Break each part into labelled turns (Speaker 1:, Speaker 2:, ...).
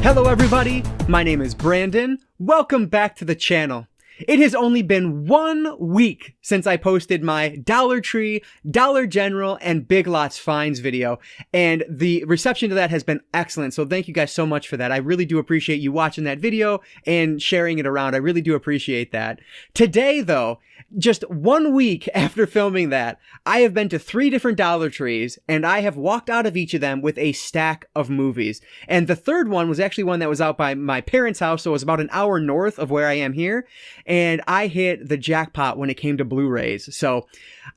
Speaker 1: Hello everybody, my name is Brandon. Welcome back to the channel. It has only been 1 week since I posted my Dollar Tree, Dollar General, and Big Lots finds video, and the reception to that has been excellent, so thank you guys so much for that. I really do appreciate you watching that video and sharing it around. I really do appreciate that. Today, though, just 1 week after filming that, I have been to 3 different Dollar Trees, and I have walked out of each of them with a stack of movies. And the third one was actually one that was out by my parents' house, so it was about an hour north of where I am here. And I hit the jackpot when it came to Blu-rays. So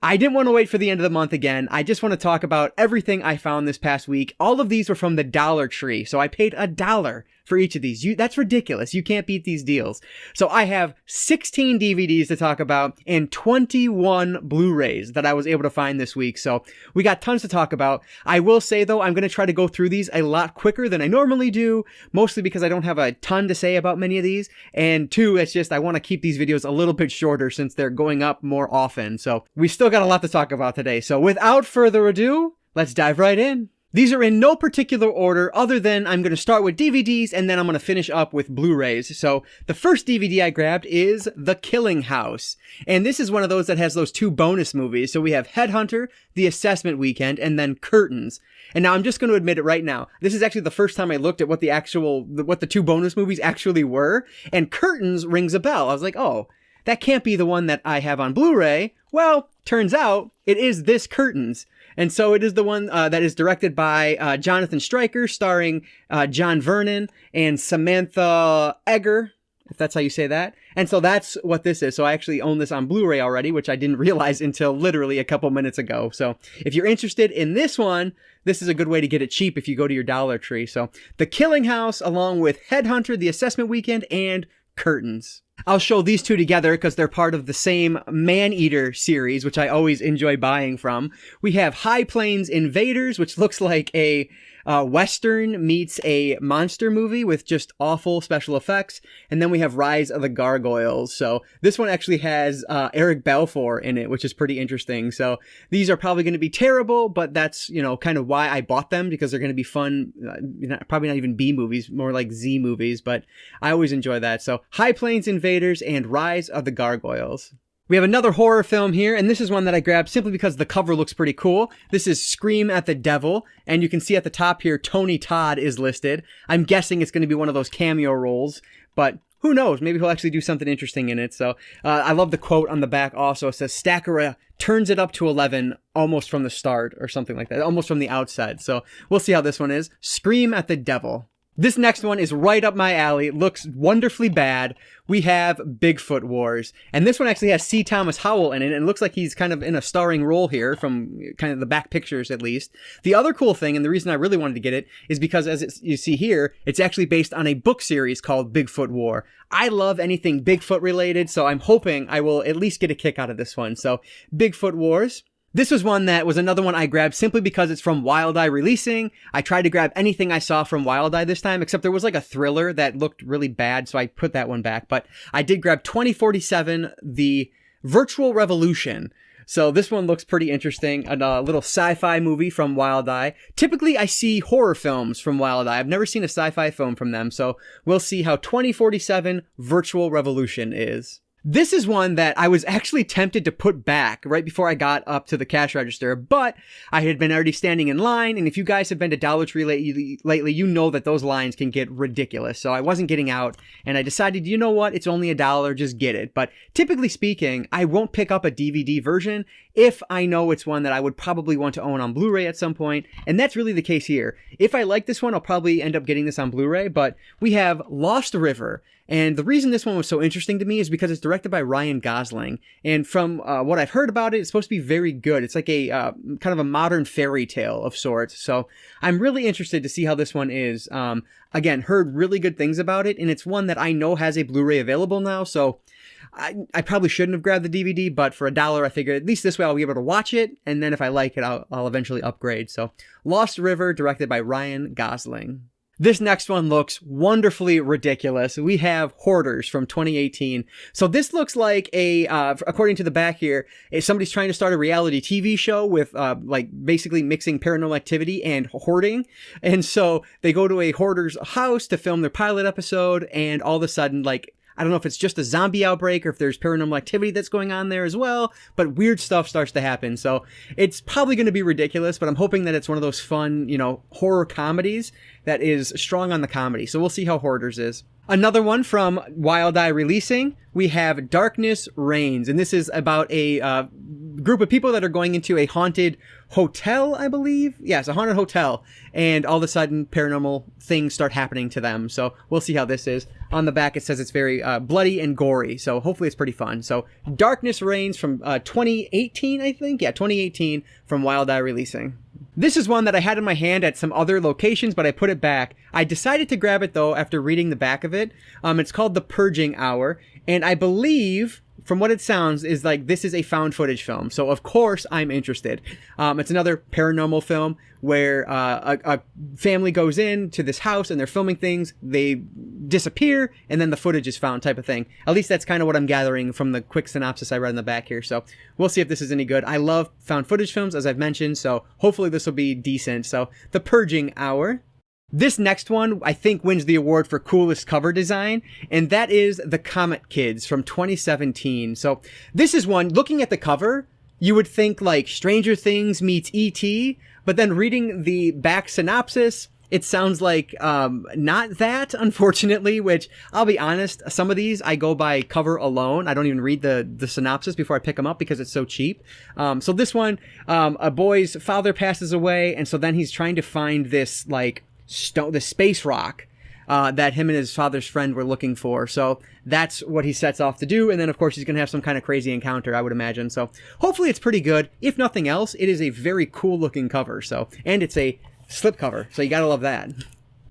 Speaker 1: I didn't want to wait for the end of the month again. I just want to talk about everything I found this past week. All of these were from the Dollar Tree. So I paid $1 for each of these. That's ridiculous. You can't beat these deals. So I have 16 DVDs to talk about and 21 Blu-rays that I was able to find this week. So we got tons to talk about. I will say though, I'm going to try to go through these a lot quicker than I normally do, mostly because I don't have a ton to say about many of these. And 2, it's just I want to keep these videos a little bit shorter since they're going up more often. So we still got a lot to talk about today. So without further ado, let's dive right in. These are in no particular order other than I'm going to start with DVDs and then I'm going to finish up with Blu-rays. So the first DVD I grabbed is The Killing House. And this is one of those that has those 2 bonus movies. So we have Headhunter, The Assessment Weekend, and then Curtains. And now I'm just going to admit it right now. This is actually the first time I looked at what the 2 bonus movies actually were. And Curtains rings a bell. I was like, oh, that can't be the one that I have on Blu-ray. Well, turns out it is this Curtains. And so it is the one that is directed by Jonathan Stryker, starring John Vernon and Samantha Eggar, if that's how you say that. And so that's what this is. So I actually own this on Blu-ray already, which I didn't realize until literally a couple minutes ago. So if you're interested in this one, this is a good way to get it cheap if you go to your Dollar Tree. So The Killing House, along with Headhunter, The Assessment Weekend, and Curtains. I'll show these 2 together because they're part of the same Man-Eater series, which I always enjoy buying from. We have High Plains Invaders, which looks like a Western meets a monster movie with just awful special effects. And then we have Rise of the Gargoyles. So this one actually has Eric Balfour in it, which is pretty interesting. So these are probably going to be terrible, but that's, you know, kind of why I bought them, because they're going to be fun. Probably not even B movies, more like Z movies, but I always enjoy that. So High Plains Invaders and Rise of the Gargoyles. We have another horror film here, and this is one that I grabbed simply because the cover looks pretty cool. This is Scream at the Devil, and you can see at the top here, Tony Todd is listed. I'm guessing it's going to be one of those cameo roles, but who knows? Maybe he'll actually do something interesting in it. So I love the quote on the back also. It says, Stackera turns it up to 11 almost from the start, or something like that, almost from the outset. So we'll see how this one is. Scream at the Devil. This next one is right up my alley. It looks wonderfully bad. We have Bigfoot Wars. And this one actually has C. Thomas Howell in it, and it looks like he's kind of in a starring role here, from kind of the back pictures at least. The other cool thing, and the reason I really wanted to get it, is because you see here, it's actually based on a book series called Bigfoot War. I love anything Bigfoot related, so I'm hoping I will at least get a kick out of this one. So, Bigfoot Wars. This was another one I grabbed simply because it's from Wild Eye Releasing. I tried to grab anything I saw from Wild Eye this time, except there was like a thriller that looked really bad, so I put that one back. But I did grab 2047, The Virtual Revolution. So this one looks pretty interesting. A little sci-fi movie from Wild Eye. Typically, I see horror films from Wild Eye. I've never seen a sci-fi film from them, so we'll see how 2047 Virtual Revolution is. This is one that I was actually tempted to put back right before I got up to the cash register, but I had been already standing in line, and if you guys have been to Dollar Tree lately, you know that those lines can get ridiculous, so I wasn't getting out, and I decided, you know what, it's only $1, just get it. But typically speaking, I won't pick up a DVD version if I know it's one that I would probably want to own on Blu-ray at some point, and that's really the case here. If I like this one, I'll probably end up getting this on Blu-ray, but we have Lost River. And the reason this one was so interesting to me is because it's directed by Ryan Gosling. And from what I've heard about it, it's supposed to be very good. It's like a kind of a modern fairy tale of sorts. So I'm really interested to see how this one is. Again, heard really good things about it. And it's one that I know has a Blu-ray available now. So I probably shouldn't have grabbed the DVD, but for $1, I figured at least this way I'll be able to watch it. And then if I like it, I'll eventually upgrade. So Lost River, directed by Ryan Gosling. This next one looks wonderfully ridiculous. We have Hoarders from 2018. So this looks like according to the back here, somebody's trying to start a reality TV show with, like basically mixing Paranormal Activity and hoarding. And so they go to a hoarder's house to film their pilot episode, and all of a sudden, like, I don't know if it's just a zombie outbreak or if there's paranormal activity that's going on there as well, but weird stuff starts to happen. So it's probably going to be ridiculous, but I'm hoping that it's one of those fun, horror comedies that is strong on the comedy. So we'll see how Hoarders is. Another one from Wild Eye Releasing, we have Darkness Reigns, and this is about a group of people that are going into a haunted hotel, I believe. Yes, a haunted hotel, and all of a sudden paranormal things start happening to them. So we'll see how this is. On the back it says it's very bloody and gory, so hopefully it's pretty fun. So Darkness Reigns from 2018, I think. Yeah, 2018 from Wild Eye Releasing. This is one that I had in my hand at some other locations, but I put it back. I decided to grab it, though, after reading the back of it. It's called The Purging Hour, and I believe, from what it sounds, is like this is a found footage film. So, of course, I'm interested. It's another paranormal film where a family goes in to this house and they're filming things. They disappear, and then the footage is found, type of thing. At least that's kind of what I'm gathering from the quick synopsis I read in the back here. So we'll see if this is any good. I love found footage films, as I've mentioned, so hopefully this will be decent. So The Purging Hour. This next one, I think, wins the award for coolest cover design, and that is The Comet Kids from 2017. So this is one, looking at the cover, you would think like Stranger Things meets E.T., but then reading the back synopsis, it sounds like not that, unfortunately, which I'll be honest, some of these I go by cover alone. I don't even read the synopsis before I pick them up because it's so cheap. So this one, a boy's father passes away, and so then he's trying to find this like the space rock that him and his father's friend were looking for. So that's what he sets off to do. And then, of course, he's going to have some kind of crazy encounter, I would imagine. So hopefully it's pretty good. If nothing else, it is a very cool looking cover. So, and it's a slipcover. So you got to love that.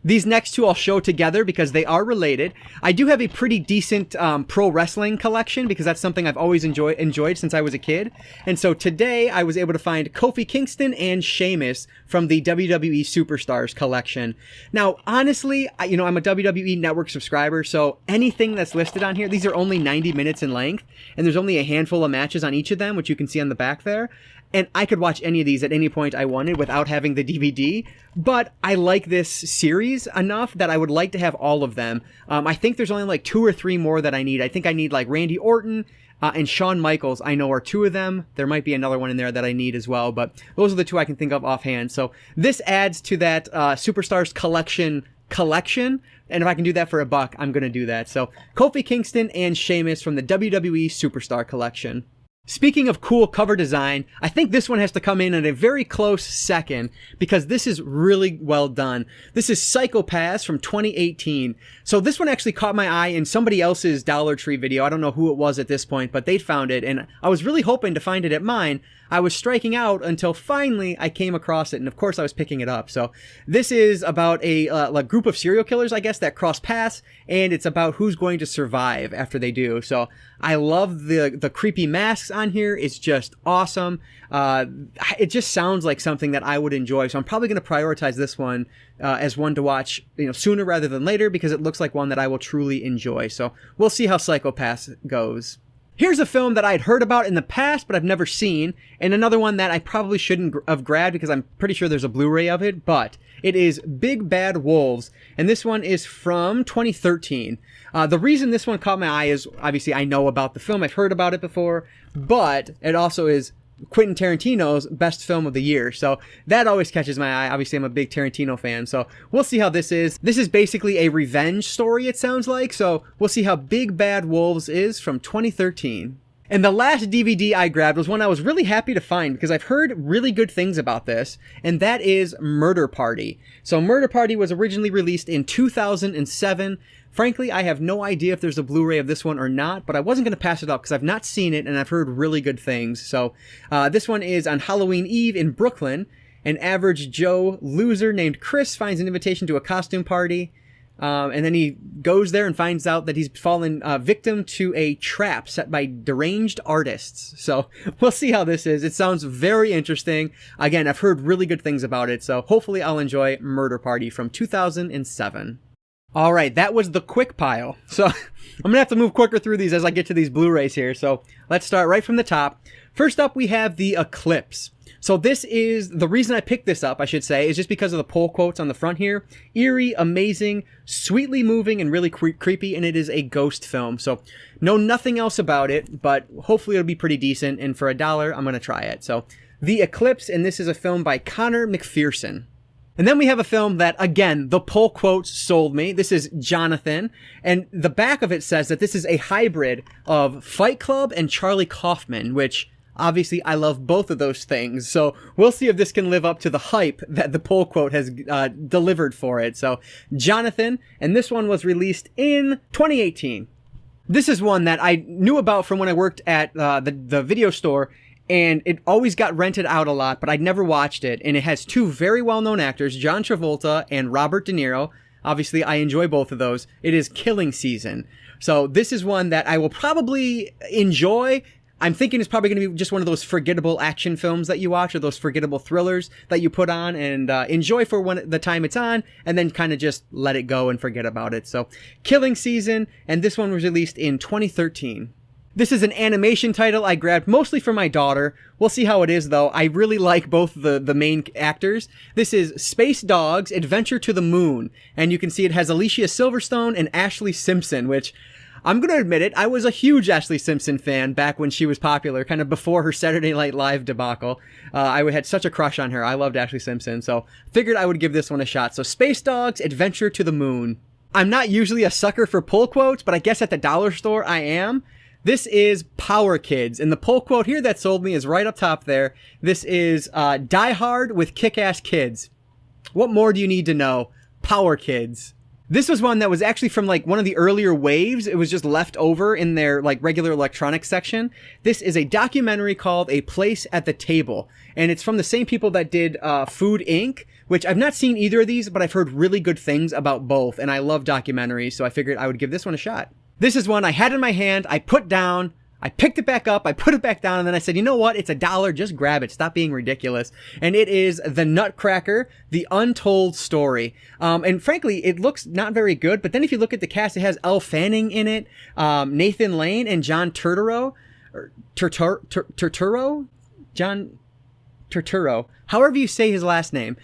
Speaker 1: These next two I'll show together because they are related. I do have a pretty decent pro wrestling collection because that's something I've always enjoyed since I was a kid. And so today I was able to find Kofi Kingston and Sheamus from the WWE Superstars collection. Now, honestly, I'm a WWE Network subscriber, so anything that's listed on here, these are only 90 minutes in length, and there's only a handful of matches on each of them, which you can see on the back there. And I could watch any of these at any point I wanted without having the DVD, but I like this series enough that I would like to have all of them. I think there's only like 2 or 3 more that I need. I think I need like Randy Orton and Shawn Michaels, I know are 2 of them. There might be another one in there that I need as well, but those are the 2 I can think of offhand. So this adds to that Superstars collection, and if I can do that for $1, I'm going to do that. So Kofi Kingston and Sheamus from the WWE Superstar collection. Speaking of cool cover design, I think this one has to come in at a very close second because this is really well done. This is Psycho-Pass from 2018. So this one actually caught my eye in somebody else's Dollar Tree video. I don't know who it was at this point, but they found it, and I was really hoping to find it at mine. I was striking out until finally I came across it, and of course I was picking it up. So this is about a group of serial killers, I guess, that cross paths, and it's about who's going to survive after they do. So I love the creepy masks on here. It's just awesome. It just sounds like something that I would enjoy. So I'm probably going to prioritize this one as one to watch, sooner rather than later because it looks like one that I will truly enjoy. So we'll see how Psycho-Pass goes. Here's a film that I'd heard about in the past, but I've never seen, and another one that I probably shouldn't have grabbed because I'm pretty sure there's a Blu-ray of it, but it is Big Bad Wolves, and this one is from 2013. The reason this one caught my eye is, obviously, I know about the film, I've heard about it before, but it also is Quentin Tarantino's best film of the year. So that always catches my eye. Obviously, I'm a big Tarantino fan. So we'll see how this is. This is basically a revenge story, it sounds like. So we'll see how Big Bad Wolves is from 2013. And the last DVD I grabbed was one I was really happy to find because I've heard really good things about this, and that is Murder Party. So Murder Party was originally released in 2007. Frankly, I have no idea if there's a Blu-ray of this one or not, but I wasn't going to pass it up because I've not seen it and I've heard really good things. So this one is on Halloween Eve in Brooklyn. An average Joe loser named Chris finds an invitation to a costume party. And then he goes there and finds out that he's fallen victim to a trap set by deranged artists. So we'll see how this is. It sounds very interesting. Again, I've heard really good things about it, so hopefully I'll enjoy Murder Party from 2007. All right, that was the quick pile. So I'm going to have to move quicker through these as I get to these Blu-rays here. So let's start right from the top. First up, we have The Eclipse. So this is, the reason I picked this up, I should say, is just because of the pull quotes on the front here. Eerie, amazing, sweetly moving, and really creepy, and it is a ghost film. So know nothing else about it, but hopefully it'll be pretty decent, and for $1, I'm going to try it. So The Eclipse, and this is a film by Connor McPherson. And then we have a film that, again, the pull quotes sold me. This is Jonathan, and the back of it says that this is a hybrid of Fight Club and Charlie Kaufman, which obviously I love both of those things. So we'll see if this can live up to the hype that the pull quote has delivered for it. So Jonathan, and this one was released in 2018. This is one that I knew about from when I worked at the video store, and it always got rented out a lot, but I'd never watched it. And it has two very well-known actors, John Travolta and Robert De Niro. Obviously, I enjoy both of those. It is Killing Season. So this is one that I will probably enjoy. I'm thinking it's probably going to be just one of those forgettable action films that you watch, or those forgettable thrillers that you put on and enjoy for the time it's on, and then kind of just let it go and forget about it. So Killing Season, and this one was released in 2013. This is an animation title I grabbed mostly for my daughter. We'll see how it is, though. I really like both the main actors. This is Space Dogs: Adventure to the Moon. And you can see it has Alicia Silverstone and Ashley Simpson, which, I'm going to admit it, I was a huge Ashley Simpson fan back when she was popular, kind of before her Saturday Night Live debacle. I had such a crush on her. I loved Ashley Simpson, so figured I would give this one a shot. So Space Dogs: Adventure to the Moon. I'm not usually a sucker for pull quotes, but I guess at the dollar store I am. This is Power Kids, and the pull quote here that sold me is right up top there. This is Die Hard with Kick-Ass Kids. What more do you need to know? Power Kids. This was one that was actually from like one of the earlier waves. It was just left over in their like regular electronics section. This is a documentary called A Place at the Table, and it's from the same people that did Food Inc., which I've not seen either of these, but I've heard really good things about both, and I love documentaries, so I figured I would give this one a shot. This is one I had in my hand, I put down, I picked it back up, I put it back down, and then I said, you know what, it's $1, just grab it, stop being ridiculous. And it is The Nutcracker, The Untold Story. And frankly, it looks not very good, but then if you look at the cast, it has Elle Fanning in it, Nathan Lane, and John Turturro, John Turturro, however you say his last name.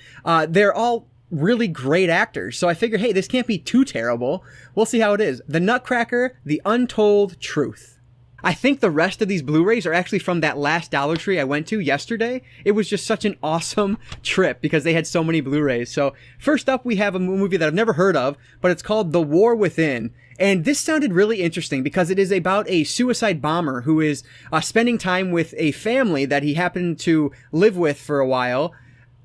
Speaker 1: They're all really great actors, so I figure, hey, this can't be too terrible. We'll see how it is. The Nutcracker, The Untold Truth. I think the rest of these Blu-rays are actually from that last Dollar Tree I went to yesterday. It was just such an awesome trip because they had so many Blu-rays. So first up, we have a movie that I've never heard of, but it's called The War Within. And this sounded really interesting because it is about a suicide bomber who is spending time with a family that he happened to live with for a while.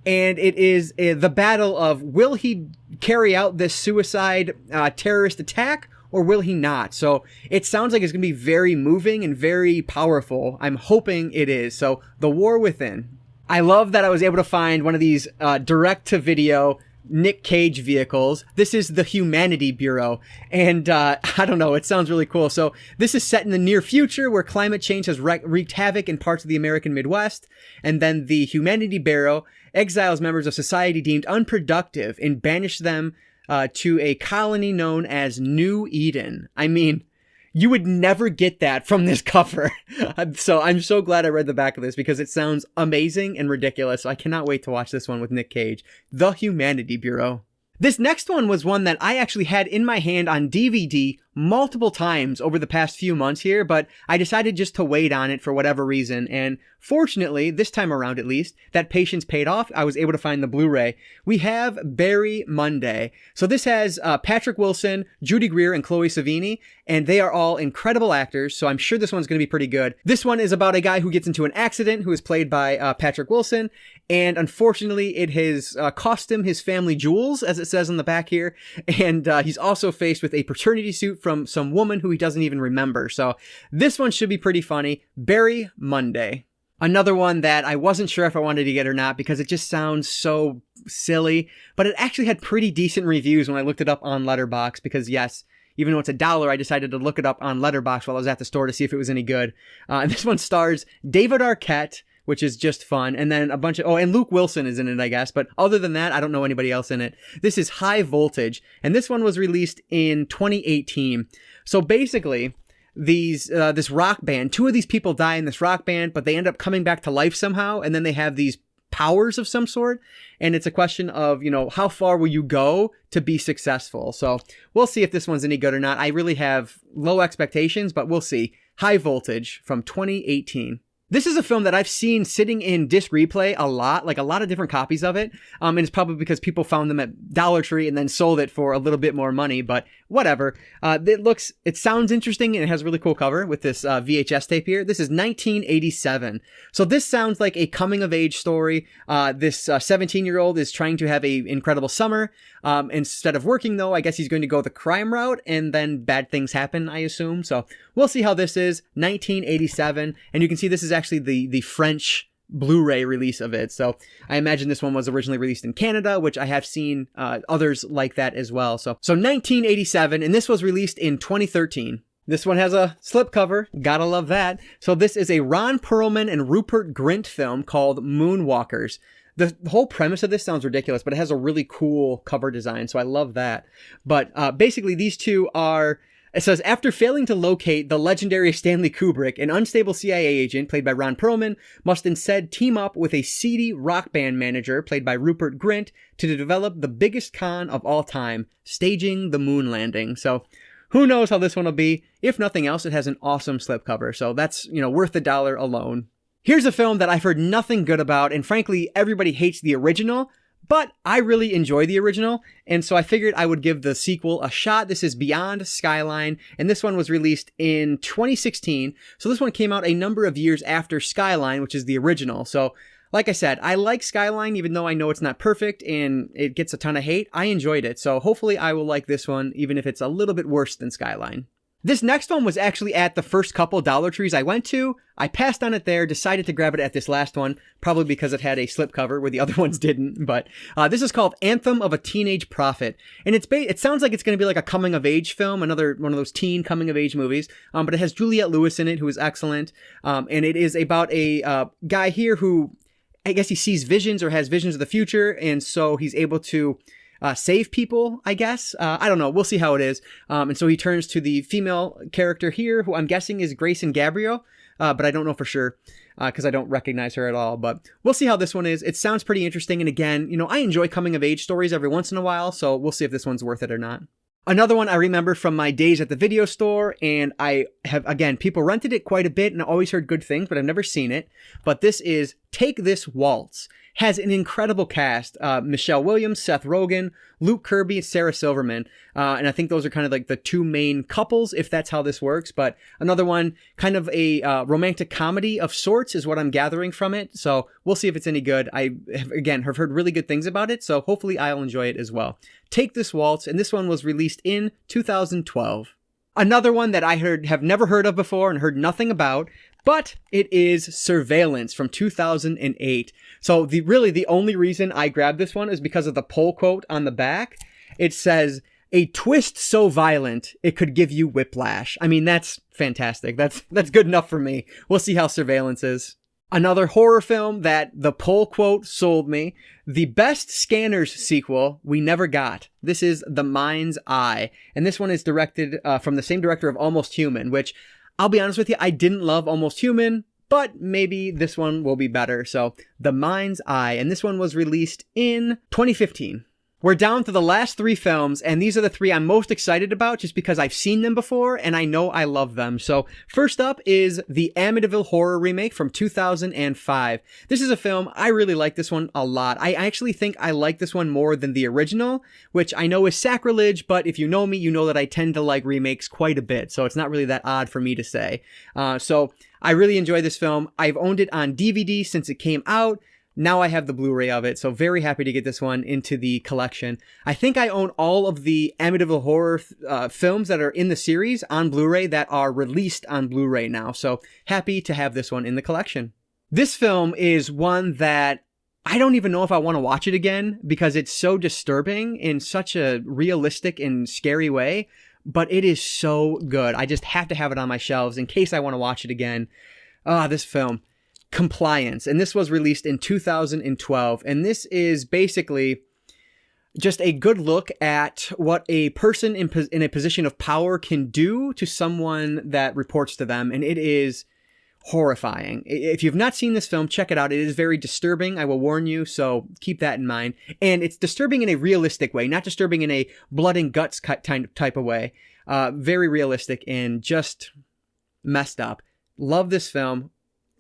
Speaker 1: And it is the battle of, will he carry out this suicide terrorist attack, or will he not? So it sounds like it's going to be very moving and very powerful. I'm hoping it is. So The War Within. I love that I was able to find one of these direct-to-video Nick Cage vehicles. This is the Humanity Bureau, and I don't know, it sounds really cool. So this is set in the near future where climate change has wreaked havoc in parts of the American Midwest, and then the Humanity Bureau exiles members of society deemed unproductive and banishes them to a colony known as New Eden. I mean, you would never get that from this cover. So I'm so glad I read the back of this because it sounds amazing and ridiculous. So I cannot wait to watch this one with Nick Cage. The Humanity Bureau. This next one was one that I actually had in my hand on DVD multiple times over the past few months here, but I decided just to wait on it for whatever reason. And fortunately, this time around at least, that patience paid off. I was able to find the Blu-ray. We have Barry Monday. So this has Patrick Wilson, Judy Greer, and Chloe Savini, and they are all incredible actors, so I'm sure this one's going to be pretty good. This one is about a guy who gets into an accident, who is played by Patrick Wilson, and unfortunately it has cost him his family jewels, as it says on the back here, and he's also faced with a paternity suit from some woman who he doesn't even remember. So this one should be pretty funny. Barry Monday. Another one that I wasn't sure if I wanted to get or not because it just sounds so silly, but it actually had pretty decent reviews when I looked it up on Letterboxd because yes, even though it's $1, I decided to look it up on Letterboxd while I was at the store to see if it was any good. And this one stars David Arquette, which is just fun, and then a bunch of, and Luke Wilson is in it, I guess, but other than that, I don't know anybody else in it. This is High Voltage, and this one was released in 2018. So basically, this rock band, two of these people die in this rock band, but they end up coming back to life somehow, and then they have these powers of some sort, and it's a question of, how far will you go to be successful? So we'll see if this one's any good or not. I really have low expectations, but we'll see. High Voltage from 2018. This is a film that I've seen sitting in disc replay a lot, like a lot of different copies of it. And it's probably because people found them at Dollar Tree and then sold it for a little bit more money, but whatever. It sounds interesting and it has a really cool cover with this VHS tape here. This is 1987. So this sounds like a coming of age story. This 17-year-old is trying to have a incredible summer. Instead of working though, I guess he's going to go the crime route and then bad things happen, I assume. So we'll see how this is. 1987. And you can see this is actually the French Blu-ray release of it. So I imagine this one was originally released in Canada, which I have seen others like that as well. So 1987, and this was released in 2013. This one has a slipcover. Gotta love that. So this is a Ron Perlman and Rupert Grint film called Moonwalkers. The whole premise of this sounds ridiculous, but it has a really cool cover design, so I love that. But basically, these two are... It says, after failing to locate the legendary Stanley Kubrick, an unstable CIA agent, played by Ron Perlman, must instead team up with a seedy rock band manager, played by Rupert Grint, to develop the biggest con of all time, staging the moon landing. So, who knows how this one will be? If nothing else, it has an awesome slipcover, so that's, worth $1 alone. Here's a film that I've heard nothing good about, and frankly, everybody hates the original, but I really enjoy the original, and so I figured I would give the sequel a shot. This is Beyond Skyline, and this one was released in 2016, so this one came out a number of years after Skyline, which is the original. So, like I said, I like Skyline, even though I know it's not perfect, and it gets a ton of hate. I enjoyed it, so hopefully I will like this one, even if it's a little bit worse than Skyline. This next one was actually at the first couple Dollar Trees I went to. I passed on it there, decided to grab it at this last one, probably because it had a slipcover where the other ones didn't. But this is called Anthem of a Teenage Prophet. And it sounds like it's going to be like a coming-of-age film, another one of those teen coming-of-age movies. But it has Juliette Lewis in it, who is excellent. And it is about a guy here who, I guess he sees visions or has visions of the future, and so he's able to... save people, I guess. I don't know. We'll see how it is. And so he turns to the female character here, who I'm guessing is Grayson Gabriel, but I don't know for sure because I don't recognize her at all. But we'll see how this one is. It sounds pretty interesting. And again, I enjoy coming of age stories every once in a while, so we'll see if this one's worth it or not. Another one I remember from my days at the video store, and I have, again, people rented it quite a bit, and I always heard good things, but I've never seen it. But this is Take This Waltz. Has an incredible cast. Michelle Williams, Seth Rogen, Luke Kirby, and Sarah Silverman. And I think those are kind of like the two main couples, if that's how this works. But another one, kind of a romantic comedy of sorts is what I'm gathering from it. So we'll see if it's any good. I, again, have heard really good things about it, so hopefully I'll enjoy it as well. Take This Waltz, and this one was released in 2012. Another one that I have never heard of before and heard nothing about, but it is Surveillance from 2008. So really the only reason I grabbed this one is because of the pull quote on the back. It says, "A twist so violent, it could give you whiplash." I mean, that's fantastic. That's good enough for me. We'll see how Surveillance is. Another horror film that the pull quote sold me. The best Scanners sequel we never got. This is The Mind's Eye. And this one is directed from the same director of Almost Human, which, I'll be honest with you, I didn't love Almost Human, but maybe this one will be better. So, The Mind's Eye. And this one was released in 2015. We're down to the last three films, and these are the three I'm most excited about just because I've seen them before and I know I love them. So first up is the Amityville horror remake from 2005. This is a film, I really like this one a lot. I actually think I like this one more than the original, which I know is sacrilege, but if you know me, you know that I tend to like remakes quite a bit, so it's not really that odd for me to say. So I really enjoy this film. I've owned it on DVD since it came out. Now I have the Blu-ray of it, so very happy to get this one into the collection. I think I own all of the Amityville horror films that are in the series on Blu-ray that are released on Blu-ray now, so happy to have this one in the collection. This film is one that I don't even know if I want to watch it again because it's so disturbing in such a realistic and scary way, but it is so good. I just have to have it on my shelves in case I want to watch it again. This film, Compliance, and this was released in 2012, and this is basically just a good look at what a person in a position of power can do to someone that reports to them, and it is horrifying. If you've not seen this film, check it out. It is very disturbing, I will warn you, so keep that in mind. And it's disturbing in a realistic way, not disturbing in a blood and guts type of way. Very realistic and just messed up. Love this film.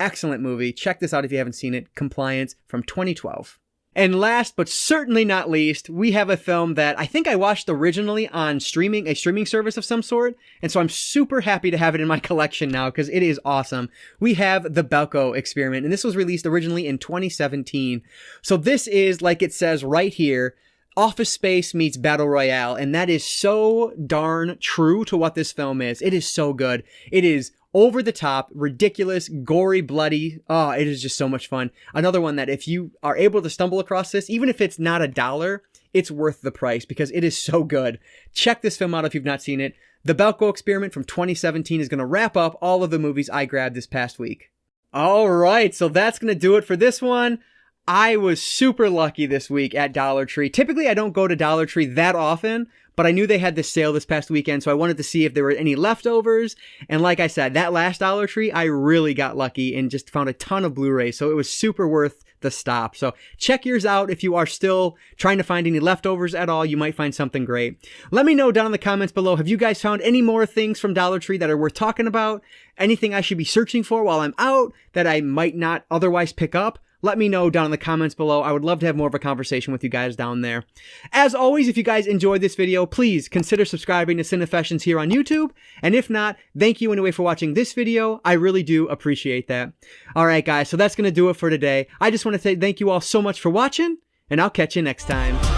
Speaker 1: Excellent movie. Check this out if you haven't seen it. Compliance from 2012. And last but certainly not least, we have a film that I think I watched originally on a streaming service of some sort. And so I'm super happy to have it in my collection now because it is awesome. We have The Belko Experiment, and this was released originally in 2017. So this is, like it says right here, Office Space meets Battle Royale. And that is so darn true to what this film is. It is so good. It is over the top, ridiculous, gory, bloody. Oh, it is just so much fun. Another one that if you are able to stumble across this, even if it's not $1, it's worth the price because it is so good. Check this film out if you've not seen it. The Belko Experiment from 2017 is going to wrap up all of the movies I grabbed this past week. All right, so that's going to do it for this one. I was super lucky this week at Dollar Tree. Typically, I don't go to Dollar Tree that often, but I knew they had this sale this past weekend, so I wanted to see if there were any leftovers. And like I said, that last Dollar Tree, I really got lucky and just found a ton of Blu-rays, so it was super worth the stop. So check yours out if you are still trying to find any leftovers at all. You might find something great. Let me know down in the comments below, have you guys found any more things from Dollar Tree that are worth talking about? Anything I should be searching for while I'm out that I might not otherwise pick up? Let me know down in the comments below. I would love to have more of a conversation with you guys down there. As always, if you guys enjoyed this video, please consider subscribing to Cinefessions here on YouTube. And if not, thank you anyway for watching this video. I really do appreciate that. All right, guys, so that's going to do it for today. I just want to say thank you all so much for watching, and I'll catch you next time.